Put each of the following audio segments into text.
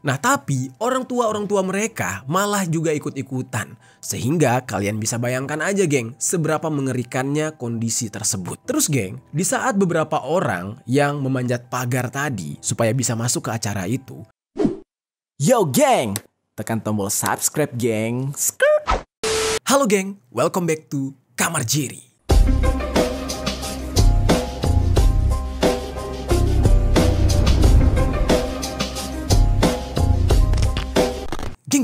Nah tapi orang tua mereka malah juga ikut-ikutan. Sehingga kalian bisa bayangkan aja geng, seberapa mengerikannya kondisi tersebut. Terus geng, di saat beberapa orang yang memanjat pagar tadi supaya bisa masuk ke acara itu. Yo geng, tekan tombol subscribe geng. Halo geng, welcome back to Kamar Jerry.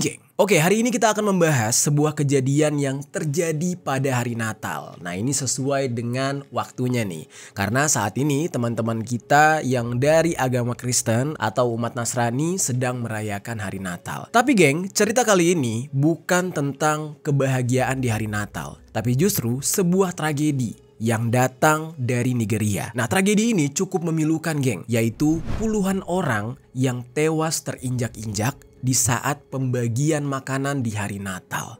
Geng. Oke, hari ini kita akan membahas sebuah kejadian yang terjadi pada hari Natal. Nah, ini sesuai dengan waktunya nih. Karena saat ini teman-teman kita yang dari agama Kristen atau umat Nasrani sedang merayakan hari Natal. Tapi geng, cerita kali ini bukan tentang kebahagiaan di hari Natal, tapi justru sebuah tragedi yang datang dari Nigeria. Nah, tragedi ini cukup memilukan geng, yaitu puluhan orang yang tewas terinjak-injak di saat pembagian makanan di hari Natal.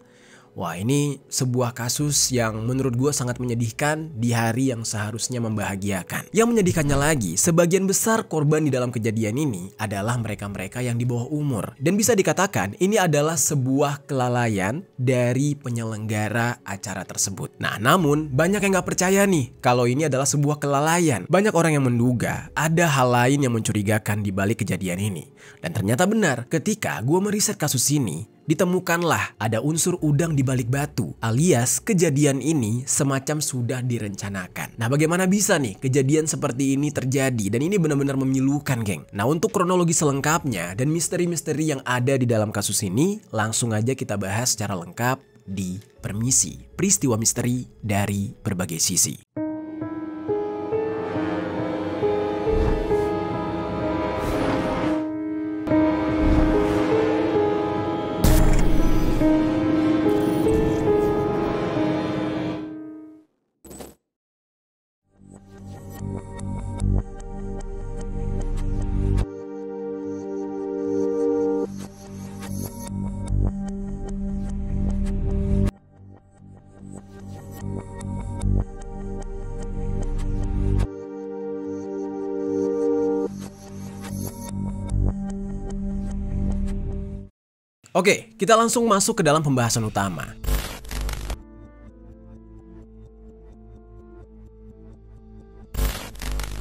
Wah, ini sebuah kasus yang menurut gue sangat menyedihkan di hari yang seharusnya membahagiakan. Yang menyedihkannya lagi, sebagian besar korban di dalam kejadian ini adalah mereka-mereka yang di bawah umur. Dan bisa dikatakan ini adalah sebuah kelalaian dari penyelenggara acara tersebut. Nah, namun banyak yang gak percaya nih kalau ini adalah sebuah kelalaian. Banyak orang yang menduga ada hal lain yang mencurigakan di balik kejadian ini. Dan ternyata benar, ketika gue meriset kasus ini, ditemukanlah ada unsur udang di balik batu, alias kejadian ini semacam sudah direncanakan. Nah, bagaimana bisa nih kejadian seperti ini terjadi? Dan ini benar-benar memilukan geng. Nah, untuk kronologi selengkapnya dan misteri-misteri yang ada di dalam kasus ini, langsung aja kita bahas secara lengkap di Permisi, peristiwa misteri dari berbagai sisi. Oke, kita langsung masuk ke dalam pembahasan utama.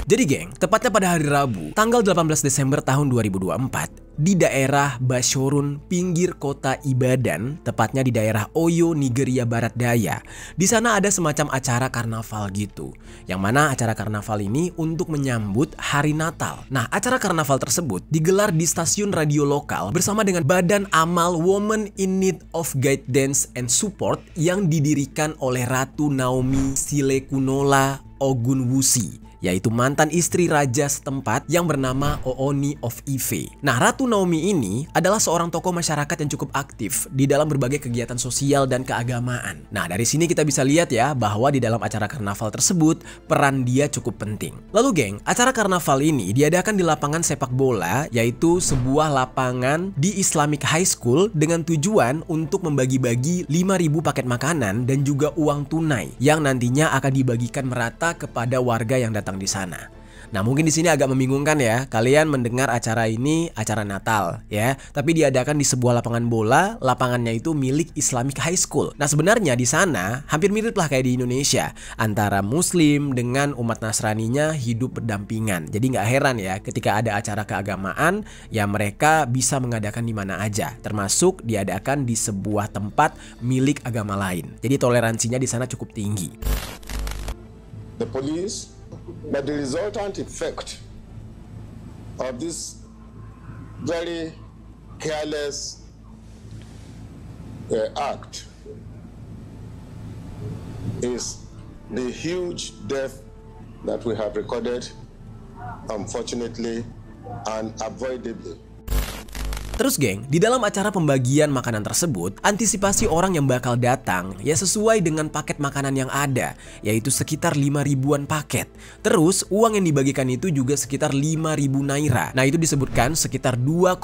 Jadi geng, tepatnya pada hari Rabu, tanggal 18 Desember tahun 2024, di daerah Bashorun, pinggir kota Ibadan, tepatnya di daerah Oyo, Nigeria Barat Daya. Di sana ada semacam acara karnaval gitu, yang mana acara karnaval ini untuk menyambut hari Natal. Nah, acara karnaval tersebut digelar di stasiun radio lokal bersama dengan Badan Amal Women in Need of Guidance and Support yang didirikan oleh Ratu Naomi Silekunola Ogunwusi, yaitu mantan istri raja setempat yang bernama Ooni of Ife. Nah, Ratu Naomi ini adalah seorang tokoh masyarakat yang cukup aktif di dalam berbagai kegiatan sosial dan keagamaan. Nah, dari sini kita bisa lihat ya bahwa di dalam acara karnaval tersebut peran dia cukup penting. Lalu geng, acara karnaval ini diadakan di lapangan sepak bola, yaitu sebuah lapangan di Islamic High School dengan tujuan untuk membagi-bagi 5.000 paket makanan dan juga uang tunai yang nantinya akan dibagikan merata kepada warga yang datang di sana. Nah, mungkin di sini agak membingungkan ya, kalian mendengar acara ini acara Natal ya, tapi diadakan di sebuah lapangan bola, lapangannya itu milik Islamic High School. Nah, sebenarnya di sana hampir mirip lah kayak di Indonesia, antara Muslim dengan umat Nasraninya hidup berdampingan. Jadi nggak heran ya ketika ada acara keagamaan ya mereka bisa mengadakan di mana aja, termasuk diadakan di sebuah tempat milik agama lain. Jadi toleransinya di sana cukup tinggi. The police, but the resultant effect of this very careless act is the huge death that we have recorded, unfortunately, unavoidably. Terus geng, di dalam acara pembagian makanan tersebut, antisipasi orang yang bakal datang ya sesuai dengan paket makanan yang ada, yaitu sekitar 5.000-an paket. Terus uang yang dibagikan itu juga sekitar 5.000 naira. Nah, itu disebutkan sekitar 2,50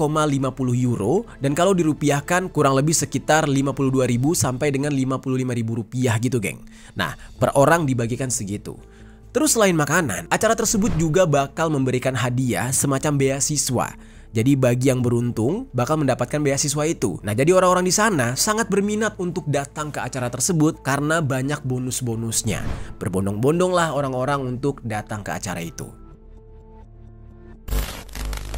euro dan kalau dirupiahkan kurang lebih sekitar 52.000 sampai dengan 55.000 rupiah gitu geng. Nah, per orang dibagikan segitu. Terus selain makanan, acara tersebut juga bakal memberikan hadiah semacam beasiswa. Jadi bagi yang beruntung bakal mendapatkan beasiswa itu. Nah, jadi orang-orang di sana sangat berminat untuk datang ke acara tersebut karena banyak bonus-bonusnya. Berbondong-bondong lah orang-orang untuk datang ke acara itu.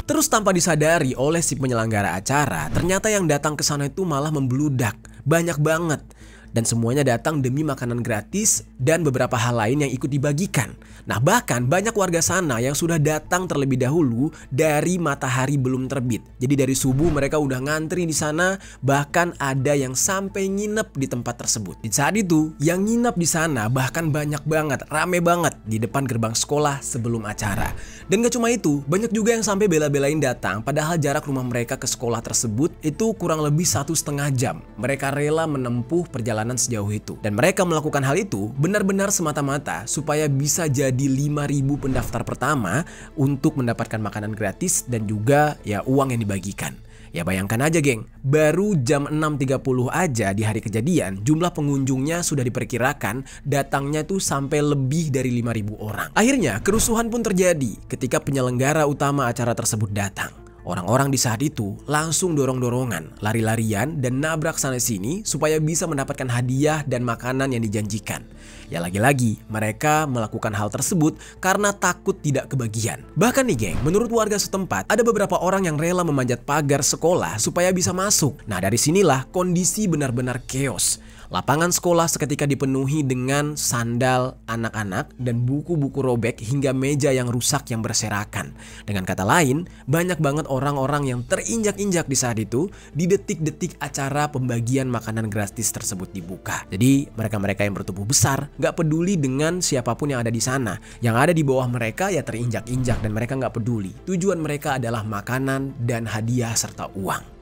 Terus tanpa disadari oleh si penyelenggara acara, ternyata yang datang ke sana itu malah membludak. Banyak banget. Dan semuanya datang demi makanan gratis dan beberapa hal lain yang ikut dibagikan. Nah, bahkan banyak warga sana yang sudah datang terlebih dahulu dari matahari belum terbit. Jadi dari subuh mereka udah ngantri di sana, bahkan ada yang sampai nginep di tempat tersebut. Di saat itu, yang nginep di sana bahkan banyak banget, rame banget di depan gerbang sekolah sebelum acara. Dan gak cuma itu, banyak juga yang sampai bela-belain datang padahal jarak rumah mereka ke sekolah tersebut itu kurang lebih 1,5 jam. Mereka rela menempuh perjalanan sejauh itu. Dan mereka melakukan hal itu benar-benar semata-mata supaya bisa jadi 5.000 pendaftar pertama untuk mendapatkan makanan gratis dan juga ya uang yang dibagikan. Ya bayangkan aja geng, baru jam 6.30 aja di hari kejadian jumlah pengunjungnya sudah diperkirakan datangnya tuh sampai lebih dari 5.000 orang. Akhirnya kerusuhan pun terjadi ketika penyelenggara utama acara tersebut datang. Orang-orang di saat itu langsung dorong-dorongan, lari-larian dan nabrak sana-sini supaya bisa mendapatkan hadiah dan makanan yang dijanjikan. Ya lagi-lagi mereka melakukan hal tersebut karena takut tidak kebagian. Bahkan nih geng, menurut warga setempat ada beberapa orang yang rela memanjat pagar sekolah supaya bisa masuk. Nah dari sinilah kondisi benar-benar chaos. Lapangan sekolah seketika dipenuhi dengan sandal anak-anak dan buku-buku robek hingga meja yang rusak yang berserakan. Dengan kata lain, banyak banget orang-orang yang terinjak-injak di saat itu di detik-detik acara pembagian makanan gratis tersebut dibuka. Jadi mereka-mereka yang bertubuh besar gak peduli dengan siapapun yang ada di sana. Yang ada di bawah mereka ya terinjak-injak dan mereka gak peduli. Tujuan mereka adalah makanan dan hadiah serta uang.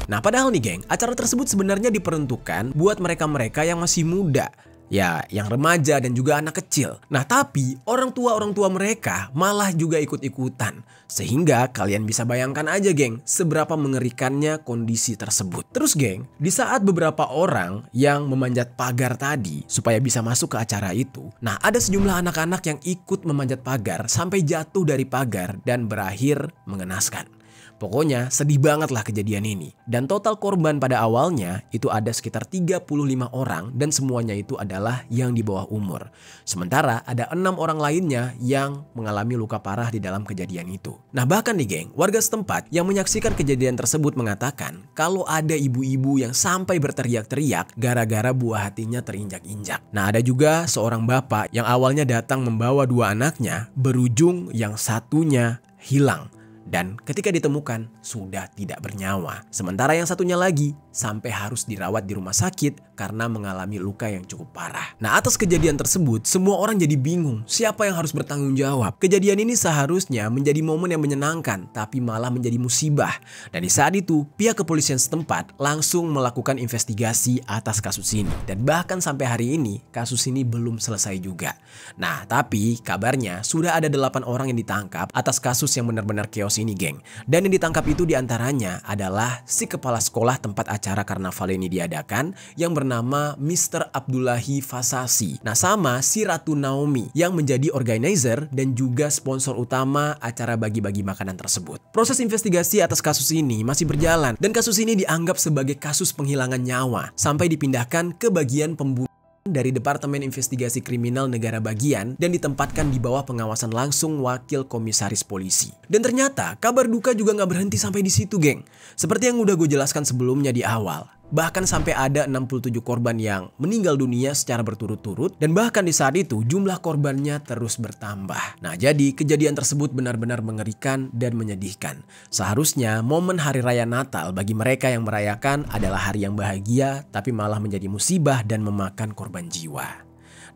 Nah padahal nih geng, acara tersebut sebenarnya diperuntukkan buat mereka-mereka yang masih muda. Ya, yang remaja dan juga anak kecil. Nah tapi orang tua mereka malah juga ikut-ikutan. Sehingga kalian bisa bayangkan aja geng, seberapa mengerikannya kondisi tersebut. Terus geng, di saat beberapa orang yang memanjat pagar tadi supaya bisa masuk ke acara itu. Nah ada sejumlah anak-anak yang ikut memanjat pagar sampai jatuh dari pagar dan berakhir mengenaskan. Pokoknya sedih banget lah kejadian ini. Dan total korban pada awalnya itu ada sekitar 35 orang dan semuanya itu adalah yang di bawah umur. Sementara ada 6 orang lainnya yang mengalami luka parah di dalam kejadian itu. Nah bahkan nih geng, warga setempat yang menyaksikan kejadian tersebut mengatakan kalau ada ibu-ibu yang sampai berteriak-teriak gara-gara buah hatinya terinjak-injak. Nah ada juga seorang bapak yang awalnya datang membawa 2 anaknya, berujung yang satunya hilang. Dan ketika ditemukan sudah tidak bernyawa. Sementara yang satunya lagi sampai harus dirawat di rumah sakit karena mengalami luka yang cukup parah. Nah atas kejadian tersebut semua orang jadi bingung siapa yang harus bertanggung jawab. Kejadian ini seharusnya menjadi momen yang menyenangkan tapi malah menjadi musibah. Dan di saat itu pihak kepolisian setempat langsung melakukan investigasi atas kasus ini. Dan bahkan sampai hari ini kasus ini belum selesai juga. Nah tapi kabarnya sudah ada 8 orang yang ditangkap atas kasus yang benar-benar chaos ini geng. Dan yang ditangkap itu diantaranya adalah si kepala sekolah tempat acara karnaval ini diadakan yang bernama Mr. Abdullahi Fasasi. Nah sama si Ratu Naomi yang menjadi organizer dan juga sponsor utama acara bagi-bagi makanan tersebut. Proses investigasi atas kasus ini masih berjalan dan kasus ini dianggap sebagai kasus penghilangan nyawa sampai dipindahkan ke bagian pembunuhan dari Departemen Investigasi Kriminal Negara Bagian dan ditempatkan di bawah pengawasan langsung Wakil Komisaris Polisi. Dan ternyata kabar duka juga nggak berhenti sampai di situ geng. Seperti yang udah gue jelaskan sebelumnya di awal. Bahkan sampai ada 67 korban yang meninggal dunia secara berturut-turut dan bahkan di saat itu jumlah korbannya terus bertambah. Nah jadi kejadian tersebut benar-benar mengerikan dan menyedihkan. Seharusnya momen hari raya Natal bagi mereka yang merayakan adalah hari yang bahagia tapi malah menjadi musibah dan memakan korban jiwa.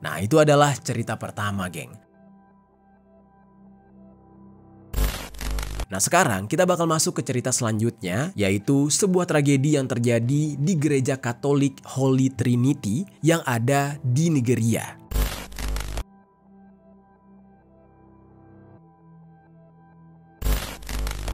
Nah itu adalah cerita pertama geng. Nah sekarang kita bakal masuk ke cerita selanjutnya, yaitu sebuah tragedi yang terjadi di gereja Katolik Holy Trinity yang ada di Nigeria.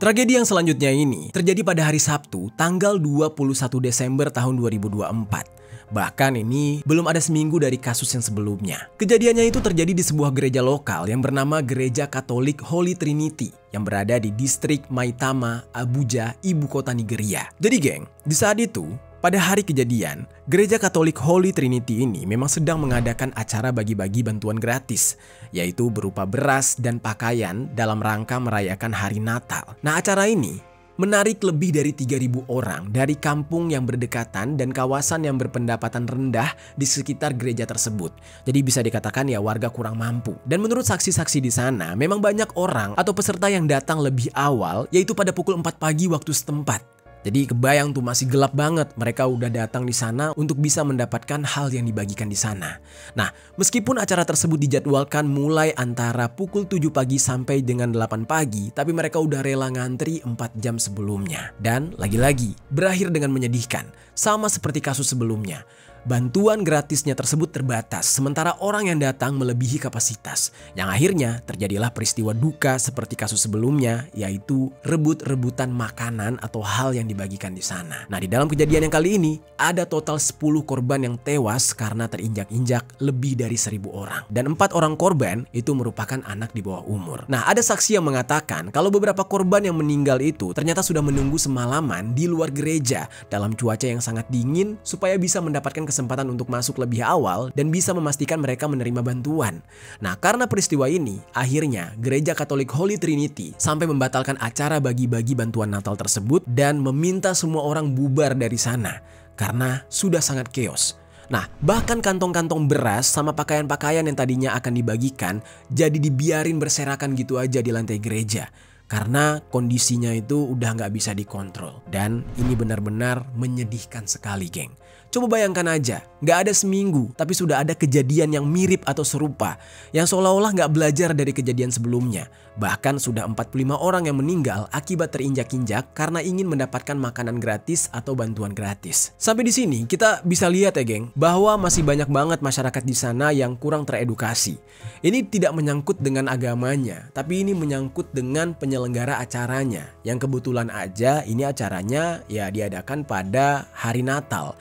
Tragedi yang selanjutnya ini terjadi pada hari Sabtu tanggal 21 Desember tahun 2024. Bahkan ini belum ada seminggu dari kasus yang sebelumnya. Kejadiannya itu terjadi di sebuah gereja lokal yang bernama Gereja Katolik Holy Trinity yang berada di distrik Maitama, Abuja, ibu kota Nigeria. Jadi geng, di saat itu, pada hari kejadian, Gereja Katolik Holy Trinity ini memang sedang mengadakan acara bagi-bagi bantuan gratis, yaitu berupa beras dan pakaian dalam rangka merayakan hari Natal. Nah, acara ini menarik lebih dari 3.000 orang dari kampung yang berdekatan dan kawasan yang berpendapatan rendah di sekitar gereja tersebut. Jadi bisa dikatakan ya warga kurang mampu. Dan menurut saksi-saksi di sana, memang banyak orang atau peserta yang datang lebih awal, yaitu pada pukul 4 pagi waktu setempat. Jadi kebayang tuh masih gelap banget, mereka udah datang di sana untuk bisa mendapatkan hal yang dibagikan di sana. Nah, meskipun acara tersebut dijadwalkan mulai antara pukul 7 pagi sampai dengan 8 pagi, tapi mereka udah rela ngantri 4 jam sebelumnya. Dan lagi-lagi, berakhir dengan menyedihkan, sama seperti kasus sebelumnya. Bantuan gratisnya tersebut terbatas, sementara orang yang datang melebihi kapasitas. Yang akhirnya terjadilah peristiwa duka seperti kasus sebelumnya, yaitu rebut-rebutan makanan atau hal yang dibagikan di sana. Nah, di dalam kejadian yang kali ini, ada total 10 korban yang tewas karena terinjak-injak lebih dari 1.000 orang. Dan 4 orang korban itu merupakan anak di bawah umur. Nah, ada saksi yang mengatakan kalau beberapa korban yang meninggal itu ternyata sudah menunggu semalaman di luar gereja dalam cuaca yang sangat dingin supaya bisa mendapatkan kesempatan untuk masuk lebih awal dan bisa memastikan mereka menerima bantuan. Nah, karena peristiwa ini, akhirnya Gereja Katolik Holy Trinity sampai membatalkan acara bagi-bagi bantuan Natal tersebut dan meminta semua orang bubar dari sana karena sudah sangat chaos. Nah, bahkan kantong-kantong beras sama pakaian-pakaian yang tadinya akan dibagikan jadi dibiarin berserakan gitu aja di lantai gereja. Karena kondisinya itu udah nggak bisa dikontrol. Dan ini benar-benar menyedihkan sekali, geng. Coba bayangkan aja, nggak ada seminggu tapi sudah ada kejadian yang mirip atau serupa yang seolah-olah nggak belajar dari kejadian sebelumnya. Bahkan sudah 45 orang yang meninggal akibat terinjak-injak karena ingin mendapatkan makanan gratis atau bantuan gratis. Sampai di sini kita bisa lihat ya geng, bahwa masih banyak banget masyarakat di sana yang kurang teredukasi. Ini tidak menyangkut dengan agamanya, tapi ini menyangkut dengan penyelenggara acaranya. Yang kebetulan aja ini acaranya ya diadakan pada hari Natal.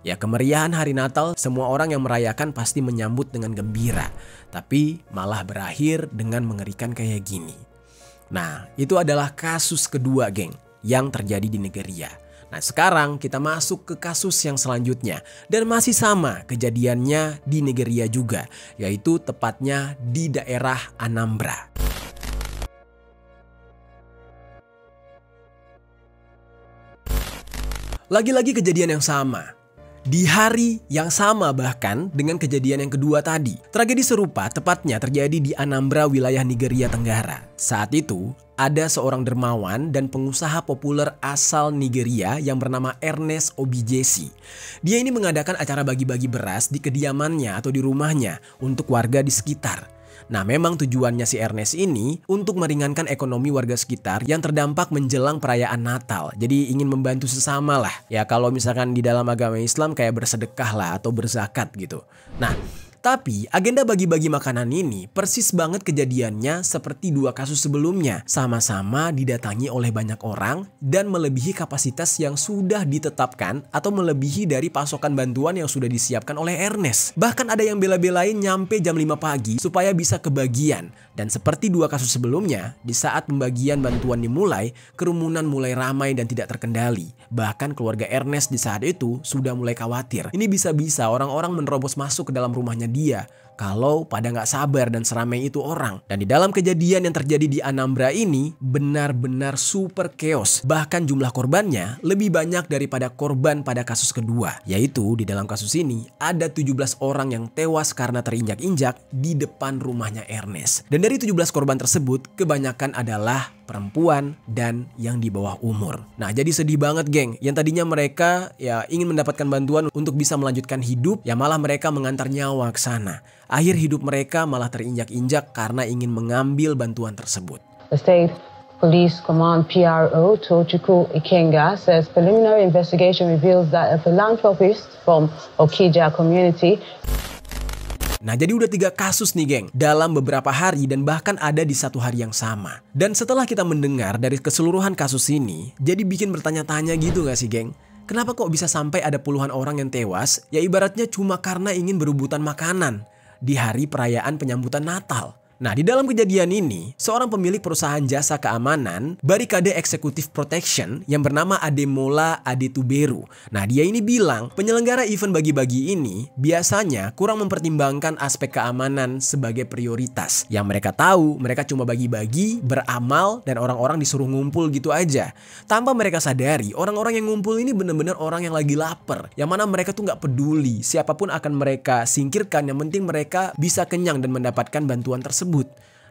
Ya, kemeriahan hari Natal semua orang yang merayakan pasti menyambut dengan gembira. Tapi malah berakhir dengan mengerikan kayak gini. Nah, itu adalah kasus kedua geng yang terjadi di Nigeria. Nah, sekarang kita masuk ke kasus yang selanjutnya. Dan masih sama kejadiannya di Nigeria juga. Yaitu tepatnya di daerah Anambra. Lagi-lagi kejadian yang sama. Di hari yang sama bahkan dengan kejadian yang kedua tadi. Tragedi serupa tepatnya terjadi di Anambra, wilayah Nigeria Tenggara. Saat itu, ada seorang dermawan dan pengusaha populer asal Nigeria yang bernama Ernest Obijesi. Dia ini mengadakan acara bagi-bagi beras di kediamannya atau di rumahnya untuk warga di sekitar. Nah, memang tujuannya si Ernest ini untuk meringankan ekonomi warga sekitar yang terdampak menjelang perayaan Natal. Jadi ingin membantu sesama lah. Ya kalau misalkan di dalam agama Islam kayak bersedekah lah atau berzakat gitu. Nah, tapi agenda bagi-bagi makanan ini persis banget kejadiannya seperti dua kasus sebelumnya. Sama-sama didatangi oleh banyak orang dan melebihi kapasitas yang sudah ditetapkan atau melebihi dari pasokan bantuan yang sudah disiapkan oleh Ernest. Bahkan ada yang bela-belain nyampe jam 5 pagi supaya bisa kebagian. Dan seperti dua kasus sebelumnya, di saat pembagian bantuan dimulai, kerumunan mulai ramai dan tidak terkendali. Bahkan keluarga Ernest di saat itu sudah mulai khawatir. Ini bisa-bisa orang-orang menerobos masuk ke dalam rumahnya dia kalau pada nggak sabar dan seramai itu orang. Dan di dalam kejadian yang terjadi di Anambra ini benar-benar super chaos. Bahkan jumlah korbannya lebih banyak daripada korban pada kasus kedua. Yaitu di dalam kasus ini ada 17 orang yang tewas karena terinjak-injak di depan rumahnya Ernest. Dan dari 17 korban tersebut kebanyakan adalah perempuan dan yang di bawah umur. Nah, jadi sedih banget geng. Yang tadinya mereka ya ingin mendapatkan bantuan untuk bisa melanjutkan hidup, ya malah mereka mengantar nyawa ke sana. Akhir hidup mereka malah terinjak-injak karena ingin mengambil bantuan tersebut. The State Police Command PRO Tochukwu Ikenga says preliminary investigation reveals that a philanthropist from Okija community. Nah, jadi udah 3 kasus nih geng dalam beberapa hari dan bahkan ada di satu hari yang sama. Dan setelah kita mendengar dari keseluruhan kasus ini, jadi bikin bertanya-tanya gitu gak sih geng? Kenapa kok bisa sampai ada puluhan orang yang tewas? Ya ibaratnya cuma karena ingin berebutan makanan di hari perayaan penyambutan Natal. Nah, di dalam kejadian ini, seorang pemilik perusahaan jasa keamanan, Barikade Executive Protection, yang bernama Ademola Adetuberu. Nah, dia ini bilang, penyelenggara event bagi-bagi ini biasanya kurang mempertimbangkan aspek keamanan sebagai prioritas. Yang mereka tahu, mereka cuma bagi-bagi, beramal, dan orang-orang disuruh ngumpul gitu aja. Tanpa mereka sadari, orang-orang yang ngumpul ini benar-benar orang yang lagi lapar. Yang mana mereka tuh nggak peduli siapapun akan mereka singkirkan, yang penting mereka bisa kenyang dan mendapatkan bantuan tersebut.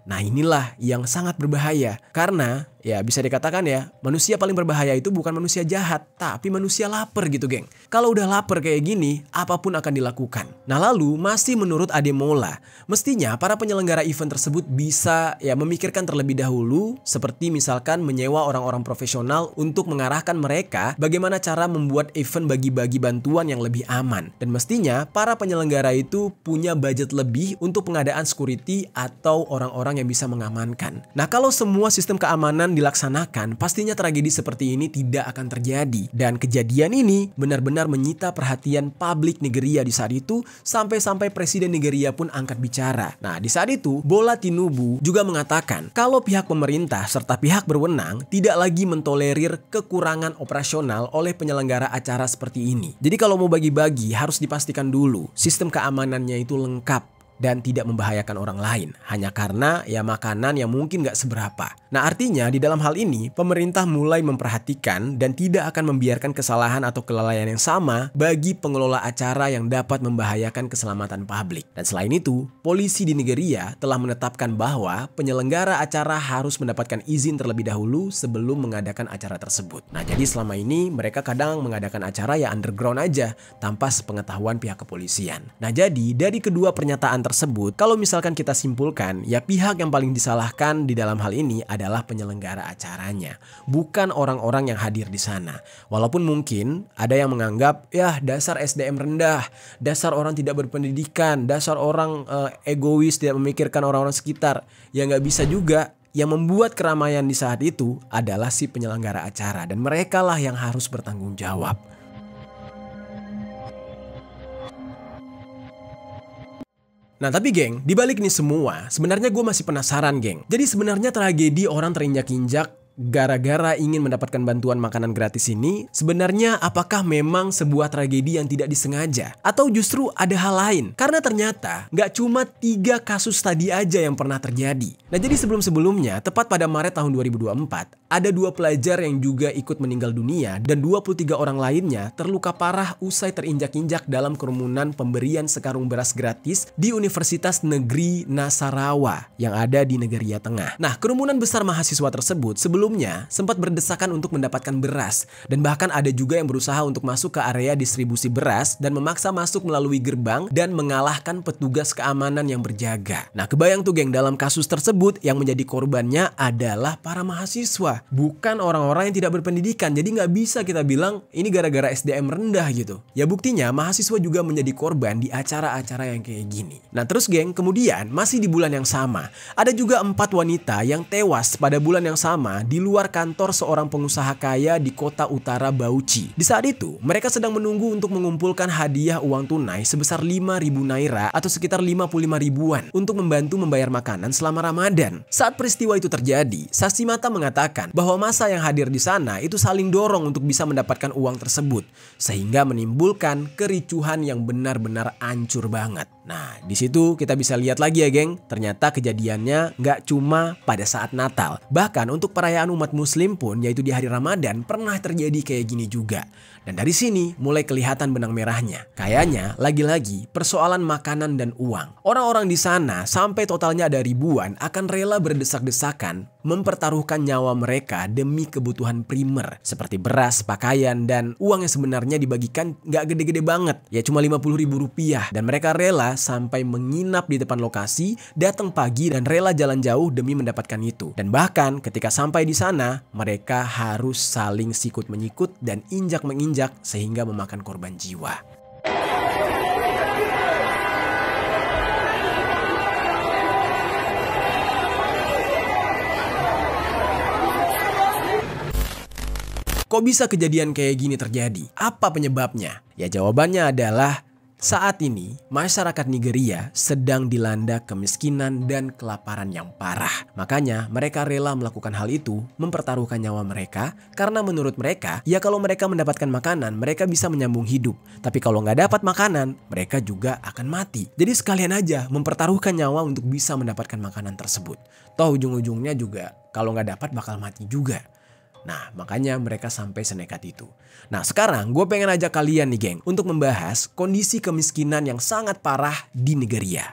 Nah, inilah yang sangat berbahaya karena ya bisa dikatakan ya, manusia paling berbahaya itu bukan manusia jahat, tapi manusia lapar gitu, geng. Kalau udah lapar kayak gini, apapun akan dilakukan. Nah, lalu masih menurut Ademola, mestinya para penyelenggara event tersebut bisa ya memikirkan terlebih dahulu, seperti misalkan menyewa orang-orang profesional untuk mengarahkan mereka bagaimana cara membuat event bagi-bagi bantuan yang lebih aman. Dan mestinya para penyelenggara itu punya budget lebih untuk pengadaan security atau orang-orang yang bisa mengamankan. Nah, kalau semua sistem keamanan dilaksanakan, pastinya tragedi seperti ini tidak akan terjadi. Dan kejadian ini benar-benar menyita perhatian publik Nigeria di saat itu, sampai-sampai Presiden Nigeria pun angkat bicara. Nah, di saat itu, Bola Tinubu juga mengatakan kalau pihak pemerintah serta pihak berwenang tidak lagi mentolerir kekurangan operasional oleh penyelenggara acara seperti ini. Jadi kalau mau bagi-bagi harus dipastikan dulu sistem keamanannya itu lengkap dan tidak membahayakan orang lain hanya karena ya makanan yang mungkin gak seberapa. Nah, artinya di dalam hal ini pemerintah mulai memperhatikan dan tidak akan membiarkan kesalahan atau kelalaian yang sama bagi pengelola acara yang dapat membahayakan keselamatan publik. Dan selain itu, polisi di Nigeria telah menetapkan bahwa penyelenggara acara harus mendapatkan izin terlebih dahulu sebelum mengadakan acara tersebut. Nah, jadi selama ini mereka kadang mengadakan acara ya underground aja tanpa sepengetahuan pihak kepolisian. Nah, jadi dari kedua pernyataan tersebut, kalau misalkan kita simpulkan, ya pihak yang paling disalahkan di dalam hal ini adalah penyelenggara acaranya, bukan orang-orang yang hadir di sana. Walaupun mungkin ada yang menganggap, ya dasar SDM rendah, dasar orang tidak berpendidikan, dasar orang egois, tidak memikirkan orang-orang sekitar. Ya nggak bisa juga. Yang membuat keramaian di saat itu adalah si penyelenggara acara, dan mereka lah yang harus bertanggung jawab. Nah, tapi geng, dibalik ini semua, sebenarnya gue masih penasaran, geng. Jadi sebenarnya tragedi orang terinjak-injak gara-gara ingin mendapatkan bantuan makanan gratis ini, sebenarnya apakah memang sebuah tragedi yang tidak disengaja? Atau justru ada hal lain? Karena ternyata nggak cuma 3 kasus tadi aja yang pernah terjadi. Nah, jadi sebelum-sebelumnya, tepat pada Maret tahun 2024, ada 2 pelajar yang juga ikut meninggal dunia dan 23 orang lainnya terluka parah usai terinjak-injak dalam kerumunan pemberian sekarung beras gratis di Universitas Negeri Nasarawa yang ada di Nigeria Tengah. Nah, kerumunan besar mahasiswa tersebut sebelumnya sempat berdesakan untuk mendapatkan beras, dan bahkan ada juga yang berusaha untuk masuk ke area distribusi beras dan memaksa masuk melalui gerbang dan mengalahkan petugas keamanan yang berjaga. Nah, kebayang tuh geng, dalam kasus tersebut yang menjadi korbannya adalah para mahasiswa, bukan orang-orang yang tidak berpendidikan. Jadi nggak bisa kita bilang ini gara-gara SDM rendah gitu. Ya buktinya mahasiswa juga menjadi korban di acara-acara yang kayak gini. Nah, terus geng, kemudian masih di bulan yang sama, ada juga 4 wanita yang tewas pada bulan yang sama di luar kantor seorang pengusaha kaya di kota utara Bauchi. Di saat itu, mereka sedang menunggu untuk mengumpulkan hadiah uang tunai sebesar 5.000 naira atau sekitar 55 ribuan untuk membantu membayar makanan selama Ramadan. Saat peristiwa itu terjadi, saksi mata mengatakan bahwa massa yang hadir di sana itu saling dorong untuk bisa mendapatkan uang tersebut, sehingga menimbulkan kericuhan yang benar-benar hancur banget. Nah, di situ kita bisa lihat lagi ya geng, ternyata kejadiannya nggak cuma pada saat Natal. Bahkan untuk perayaan umat muslim pun, yaitu di hari Ramadan, pernah terjadi kayak gini juga. Dan dari sini mulai kelihatan benang merahnya. Kayaknya lagi-lagi persoalan makanan dan uang. Orang-orang di sana sampai totalnya ada ribuan akan rela berdesak-desakan mempertaruhkan nyawa mereka demi kebutuhan primer seperti beras, pakaian, dan uang yang sebenarnya dibagikan nggak gede-gede banget. Ya cuma 50.000 rupiah. Dan mereka rela sampai menginap di depan lokasi, datang pagi dan rela jalan jauh demi mendapatkan itu. Dan bahkan ketika sampai di sana, mereka harus saling sikut-menyikut dan injak-menginjak sehingga memakan korban jiwa. Kok bisa kejadian kayak gini terjadi? Apa penyebabnya? Ya jawabannya adalah saat ini masyarakat Nigeria sedang dilanda kemiskinan dan kelaparan yang parah. Makanya mereka rela melakukan hal itu, mempertaruhkan nyawa mereka, karena menurut mereka, ya kalau mereka mendapatkan makanan, mereka bisa menyambung hidup. Tapi kalau nggak dapat makanan, mereka juga akan mati. Jadi sekalian aja mempertaruhkan nyawa untuk bisa mendapatkan makanan tersebut. Toh ujung-ujungnya juga kalau nggak dapat bakal mati juga. Nah, makanya mereka sampai senekat itu. Nah, sekarang gue pengen ajak kalian nih geng untuk membahas kondisi kemiskinan yang sangat parah di Nigeria.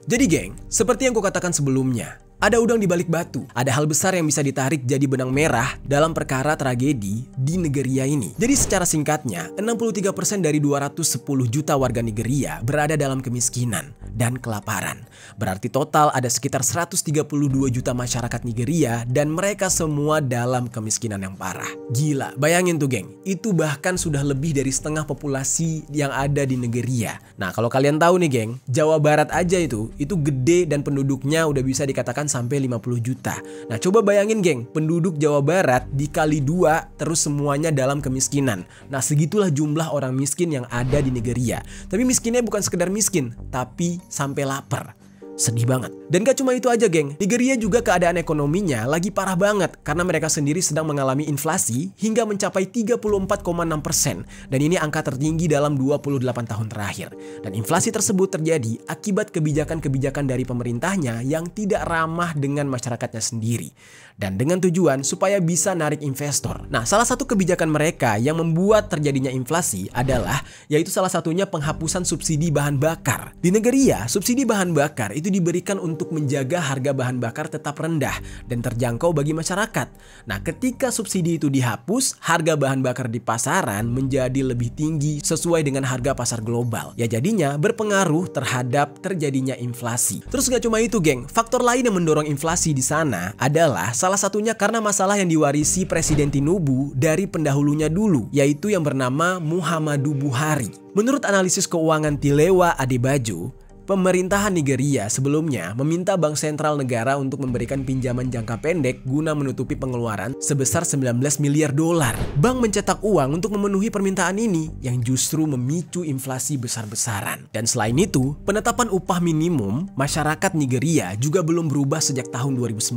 Jadi geng, seperti yang gue katakan sebelumnya, ada udang di balik batu. Ada hal besar yang bisa ditarik jadi benang merah dalam perkara tragedi di Nigeria ini. Jadi secara singkatnya, 63% dari 210 juta warga Nigeria berada dalam kemiskinan dan kelaparan. Berarti total ada sekitar 132 juta masyarakat Nigeria dan mereka semua dalam kemiskinan yang parah. Gila, bayangin tuh geng, itu bahkan sudah lebih dari setengah populasi yang ada di Nigeria. Nah kalau kalian tahu nih geng, Jawa Barat aja itu gede dan penduduknya udah bisa dikatakan sampai 50 juta. Nah coba bayangin geng, penduduk Jawa Barat dikali 2 terus semuanya dalam kemiskinan. Nah segitulah jumlah orang miskin yang ada di Nigeria. Tapi miskinnya bukan sekedar miskin, tapi sampai lapar. Sedih banget. Dan gak cuma itu aja geng, Nigeria juga keadaan ekonominya lagi parah banget karena mereka sendiri sedang mengalami inflasi hingga mencapai 34,6%. Dan ini angka tertinggi dalam 28 tahun terakhir. Dan inflasi tersebut terjadi akibat kebijakan-kebijakan dari pemerintahnya yang tidak ramah dengan masyarakatnya sendiri. Dan dengan tujuan supaya bisa narik investor. Nah, salah satu kebijakan mereka yang membuat terjadinya inflasi adalah yaitu salah satunya penghapusan subsidi bahan bakar. Di Nigeria, subsidi bahan bakar itu diberikan untuk menjaga harga bahan bakar tetap rendah dan terjangkau bagi masyarakat. Nah, ketika subsidi itu dihapus, harga bahan bakar di pasaran menjadi lebih tinggi sesuai dengan harga pasar global. Ya jadinya berpengaruh terhadap terjadinya inflasi. Terus gak cuma itu geng, faktor lain yang mendorong inflasi di sana adalah salah satunya karena masalah yang diwarisi Presiden Tinubu dari pendahulunya dulu, yaitu yang bernama Muhammadu Buhari. Menurut analisis keuangan Tilewa Adebajo, pemerintahan Nigeria sebelumnya meminta Bank Sentral Negara untuk memberikan pinjaman jangka pendek guna menutupi pengeluaran sebesar 19 miliar dolar. Bank mencetak uang untuk memenuhi permintaan ini yang justru memicu inflasi besar-besaran. Dan selain itu, penetapan upah minimum masyarakat Nigeria juga belum berubah sejak tahun 2019.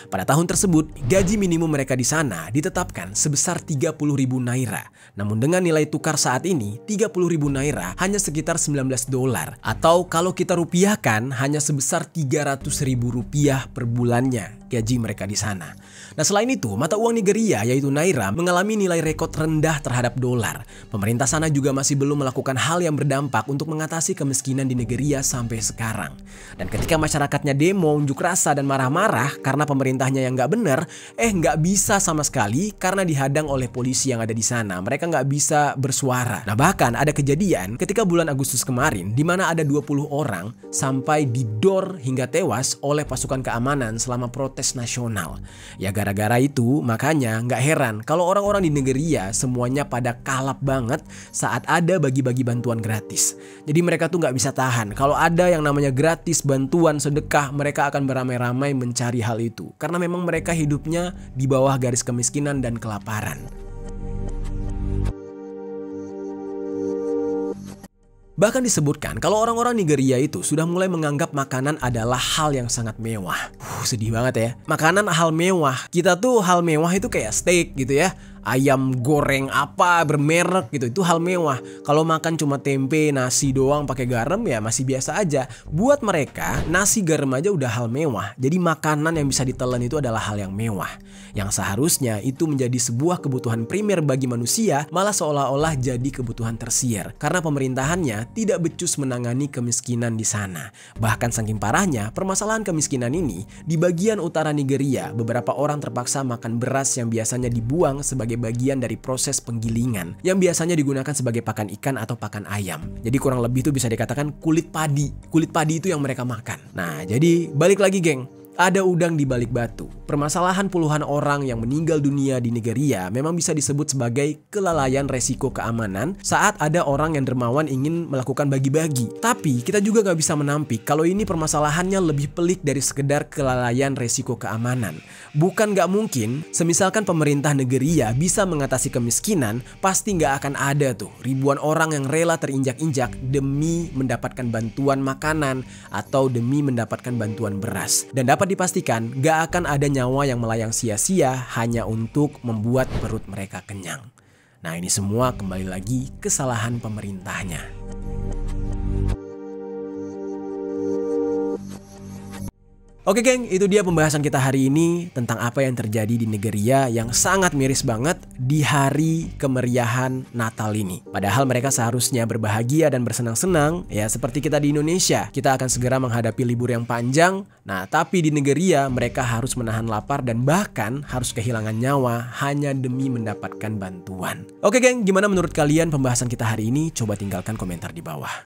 Pada tahun tersebut, gaji minimum mereka di sana ditetapkan sebesar 30.000 naira. Namun dengan nilai tukar saat ini, 30.000 naira hanya sekitar 19 dolar atau kalau kita rupiahkan hanya sebesar 300.000 rupiah per bulannya gaji mereka di sana. Nah selain itu, mata uang Nigeria yaitu naira mengalami nilai rekor rendah terhadap dolar. Pemerintah sana juga masih belum melakukan hal yang berdampak untuk mengatasi kemiskinan di Nigeria sampai sekarang. Dan ketika masyarakatnya demo, unjuk rasa dan marah-marah karena pemerintahnya yang nggak benar, nggak bisa sama sekali karena dihadang oleh polisi yang ada di sana. Mereka nggak bisa bersuara. Nah bahkan ada kejadian ketika bulan Agustus kemarin di mana ada 20 orang sampai didor hingga tewas oleh pasukan keamanan selama protes nasional. Ya gara-gara itu makanya nggak heran kalau orang-orang di Nigeria semuanya pada kalap banget saat ada bagi-bagi bantuan gratis. Jadi mereka tuh nggak bisa tahan. Kalau ada yang namanya gratis, bantuan, sedekah, mereka akan beramai-ramai mencari hal itu. Karena memang mereka hidupnya di bawah garis kemiskinan dan kelaparan. Bahkan disebutkan kalau orang-orang Nigeria itu sudah mulai menganggap makanan adalah hal yang sangat mewah. Sedih banget ya. Makanan hal mewah. Kita tuh hal mewah itu kayak steak gitu ya. Ayam goreng apa bermerek gitu, itu hal mewah. Kalau makan cuma tempe, nasi doang pakai garam ya masih biasa aja. Buat mereka nasi garam aja udah hal mewah. Jadi makanan yang bisa ditelan itu adalah hal yang mewah. Yang seharusnya itu menjadi sebuah kebutuhan primer bagi manusia, malah seolah-olah jadi kebutuhan tersier. Karena pemerintahannya tidak becus menangani kemiskinan di sana. Bahkan saking parahnya permasalahan kemiskinan ini di bagian utara Nigeria, beberapa orang terpaksa makan beras yang biasanya dibuang sebagai bagian dari proses penggilingan yang biasanya digunakan sebagai pakan ikan atau pakan ayam. Jadi kurang lebih itu bisa dikatakan kulit padi. Kulit padi itu yang mereka makan. Nah, jadi balik lagi geng. ada udang di balik batu. Permasalahan puluhan orang yang meninggal dunia di Nigeria memang bisa disebut sebagai kelalaian resiko keamanan saat ada orang yang dermawan ingin melakukan bagi-bagi. Tapi kita juga nggak bisa menampik kalau ini permasalahannya lebih pelik dari sekedar kelalaian resiko keamanan. Bukan nggak mungkin, semisalkan pemerintah Nigeria bisa mengatasi kemiskinan, pasti nggak akan ada tuh ribuan orang yang rela terinjak-injak demi mendapatkan bantuan makanan atau demi mendapatkan bantuan beras. Dan dapat dipastikan gak akan ada nyawa yang melayang sia-sia hanya untuk membuat perut mereka kenyang. Nah, ini semua kembali lagi kesalahan pemerintahnya. Oke geng, itu dia pembahasan kita hari ini tentang apa yang terjadi di Nigeria yang sangat miris banget di hari kemeriahan Natal ini. Padahal mereka seharusnya berbahagia dan bersenang-senang, ya seperti kita di Indonesia. Kita akan segera menghadapi libur yang panjang, nah tapi di Nigeria mereka harus menahan lapar dan bahkan harus kehilangan nyawa hanya demi mendapatkan bantuan. Oke geng, gimana menurut kalian pembahasan kita hari ini? Coba tinggalkan komentar di bawah.